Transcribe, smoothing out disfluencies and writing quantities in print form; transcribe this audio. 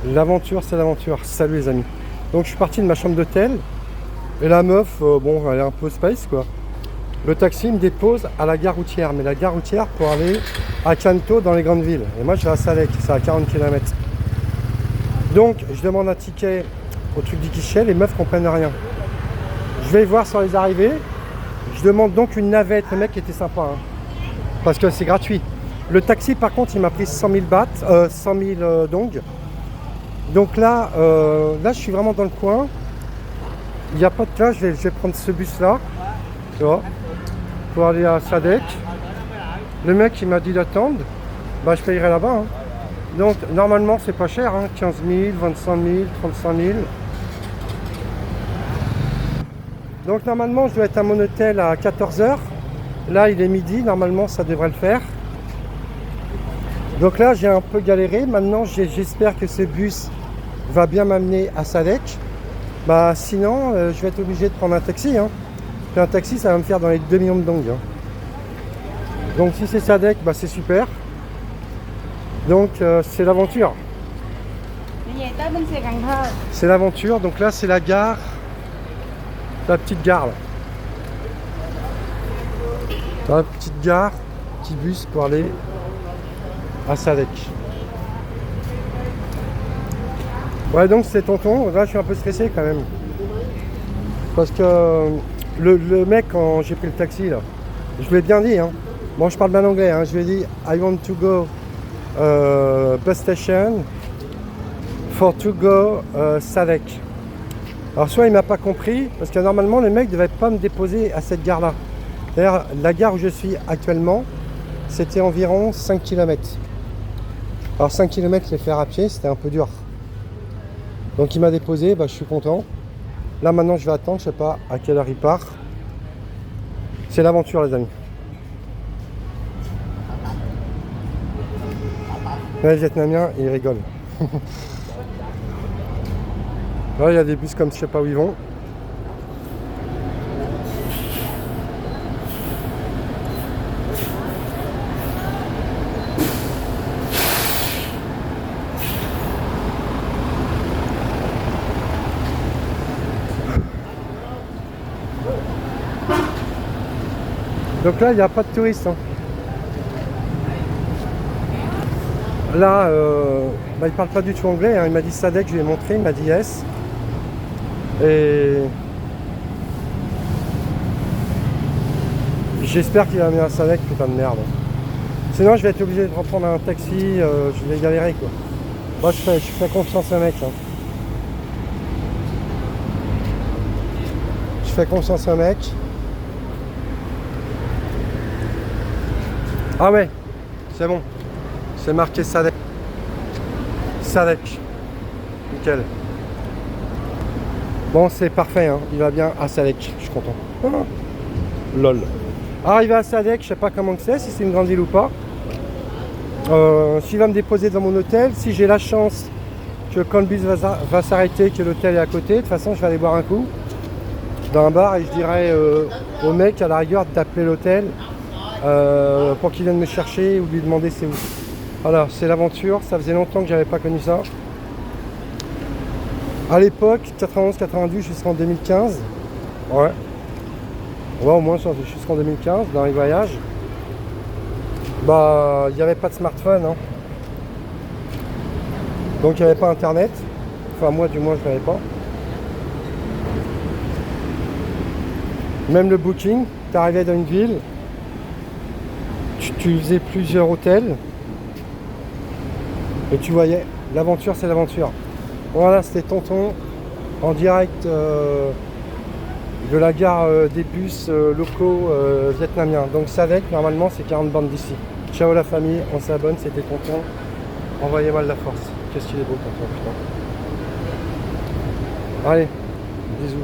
L'aventure, c'est l'aventure. Salut les amis. Donc je suis parti de ma chambre d'hôtel. Et la meuf, bon, elle est un peu space quoi. Le taxi me dépose à la gare routière. Mais la gare routière pour aller à Kanto dans les grandes villes. Et moi je vais à Salek, c'est à 40 km. Donc je demande un ticket au truc du guichet. Les meufs comprennent rien. Je vais voir sur les arrivées. Je demande donc une navette. Le mec était sympa. Hein, parce que c'est gratuit. Le taxi par contre il m'a pris 100 000 bahts, 100 000 dong. Donc là, je suis vraiment dans le coin. Il n'y a pas de place, je vais prendre ce bus là, tu vois, pour aller à Sadek. Le mec il m'a dit d'attendre, bah je payerai là-bas. Hein. Donc normalement c'est pas cher, hein, 15 000, 25 000, 35 000. Donc normalement je dois être à mon hôtel à 14 h. Là il est midi, normalement ça devrait le faire. Donc là j'ai un peu galéré, maintenant j'espère que ce bus va bien m'amener à Sadek. Bah sinon je vais être obligé de prendre un taxi. Hein. Puis un taxi ça va me faire dans les 2 millions de dong. Hein. Donc si c'est Sadek, bah c'est super. Donc c'est l'aventure. C'est l'aventure, donc là c'est la gare. La petite gare là. La petite gare, petit bus pour aller à Sadek. Ouais, donc c'est tonton. Là je suis un peu stressé quand même. Parce que le mec, quand j'ai pris le taxi là, je lui ai bien dit, hein. Bon, je parle bien anglais, hein. Je lui ai dit I want to go bus station for to go Sadek. Alors soit il m'a pas compris, parce que normalement le mec ne devait pas me déposer à cette gare là. D'ailleurs la gare où je suis actuellement, c'était environ 5 km. Alors 5 km les faire à pied, c'était un peu dur. Donc il m'a déposé, bah, je suis content. Là maintenant je vais attendre, je sais pas à quelle heure il part. C'est l'aventure les amis. Là, les Vietnamiens, ils rigolent. Là il y a des bus comme je sais pas où ils vont. Donc là, il n'y a pas de touristes. Hein. Là, bah, il parle pas du tout anglais. Hein. Il m'a dit Sadek, je lui ai montré. Il m'a dit yes. Et j'espère qu'il va venir à Sadek, putain de merde. Sinon, je vais être obligé de reprendre un taxi. Je vais galérer quoi. Moi, je fais confiance au mec. Hein. Je fais confiance au mec. Ah ouais, c'est bon. C'est marqué Sadek. Sadek. Nickel. Bon, c'est parfait. Hein. Il va bien à Sadek. Je suis content. Ah. Lol. Arrivé à Sadek, je sais pas comment c'est, si c'est une grande ville ou pas. S'il va me déposer dans mon hôtel, si j'ai la chance que quand le bus va s'arrêter, que l'hôtel est à côté, de toute façon, je vais aller boire un coup dans un bar et je dirais au mec à la rigueur d'appeler l'hôtel. Pour qu'il vienne me chercher ou lui demander c'est où. Voilà, c'est l'aventure, ça faisait longtemps que j'avais pas connu ça. À l'époque, 91-92 jusqu'en 2015. Ouais. Ouais, au moins jusqu'en 2015, dans les voyages. Bah, il n'y avait pas de smartphone. Hein. Donc il n'y avait pas internet. Enfin moi du moins je l'avais pas. Même le booking, tu arrivais dans une ville. Tu faisais plusieurs hôtels et tu voyais, l'aventure c'est l'aventure. Voilà, c'était tonton en direct de la gare des bus locaux vietnamiens. Donc Sadek, normalement c'est 40 bandes d'ici. Ciao la famille, on s'abonne, c'était tonton. Envoyez-moi de la force. Qu'est-ce qu'il est beau tonton, putain. Allez, bisous.